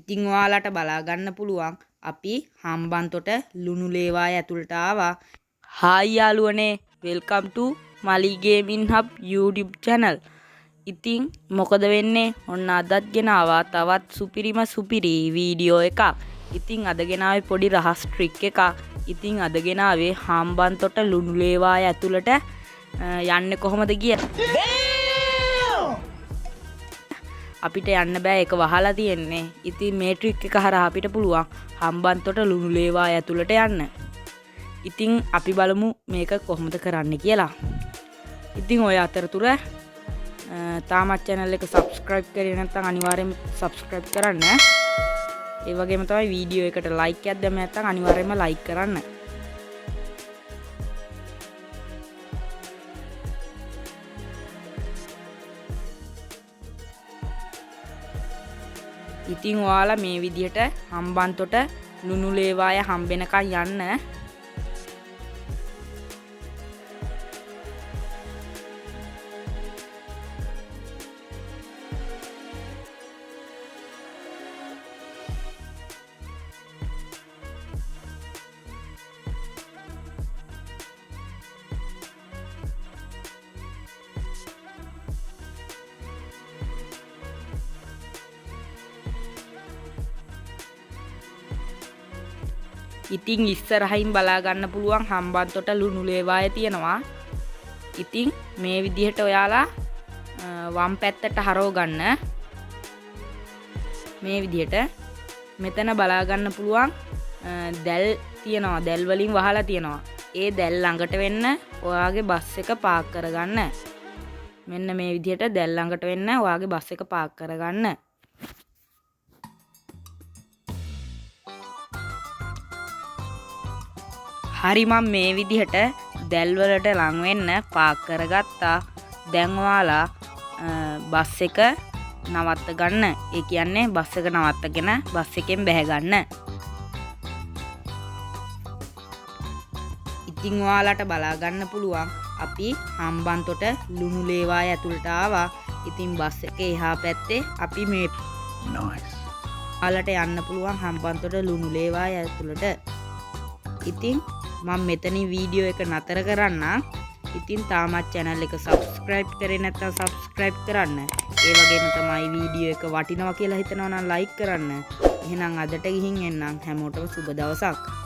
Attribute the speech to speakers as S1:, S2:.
S1: ඉතින් ඔයාලට බලා ගන්න පුළුවන් අපි හම්බන්තොට ලුණු ලේවාය ඇතුළට ආවා. හායි යාළුවනේ, වෙල්කම් ටු මලි ගේමින් හබ් YouTube channel. ඉතින් මොකද වෙන්නේ? ඔන්න අදත් ගෙනාවා තවත් සුපිරි වීඩියෝ එකක්. ඉතින් අද ගෙනාවේ පොඩි රහස් ට්‍රික් එකක්. ඉතින් අද ගෙනාවේ හම්බන්තොට ලුණු ලේවාය ඇතුළට යන්නේ කොහොමද කියලා. අපිට යන්න බෑ, ඒක වහලා තියෙන්නේ. ඉතින් මේ ට්‍රික් එක හරහා අපිට පුළුවන් හම්බන්තොට ලුණු ලේවාය ඇතුළට යන්න. ඉතින් අපි බලමු මේක කොහොමද කරන්න කියලා. ඉතින් ඔය අතරතුර තාමත් channel එක subscribe කරේ නැත්නම් අනිවාර්යයෙන්ම subscribe කරන්න. ඒ වගේම තමයි වීඩියෝ එකට like එකක් දැම්ම නැත්නම් අනිවාර්යයෙන්ම like කරන්න. ඉතින් ඔයාලා මේ විදිහට හම්බන්තොට ලුණු ලේවාය හම්බෙනකන් යන්න. ඉතින් ඉස්සරහින් බලා ගන්න පුළුවන් හම්බන්තොට ලුණු ලේවාය තියෙනවා. ඉතින් මේ විදිහට ඔයාලා වම් පැත්තට හරව ගන්න. මේ විදිහට මෙතන බලා ගන්න පුළුවන් දැල් තියෙනවා. දැල් වලින් වහලා තියෙනවා. ඒ දැල් ළඟට වෙන්න ඔයාගේ බස් එක පාක් කරගන්න. මෙන්න මේ විදිහට දැල් ළඟට වෙන්න ඔයාගේ බස් එක පාක් කරගන්න. හරි, මම මේ විදිහට දැල් වලට ලං වෙන්න පාක් කරගත්තා. දැන් ඔයාලා බස් එක නවත්ත ගන්න. ඒ කියන්නේ බස් එක නවත්තගෙන බස් එකෙන් බැහැ ගන්න. ඉතින් ඔයාලට බලා ගන්න පුළුවන් අපි හම්බන්තොට ලුණු ලේවාය ඇතුළට ආවා. ඉතින් බස් එකේ එහා පැත්තේ අපි මේ ඔයාලට යන්න පුළුවන් හම්බන්තොට ලුණු ලේවාය ඇතුළට. ඉතින් මම මෙතනින් වීඩියෝ එක නතර කරන්නම්. ඉතින් තාමත් channel එක subscribe කරේ නැත්නම් subscribe කරන්න. ඒ වගේම තමයි වීඩියෝ එක වටිනවා කියලා හිතනවා නම් like කරන්න. එහෙනම් අදට ගිහින් එන්නම්. හැමෝටම සුබ දවසක්.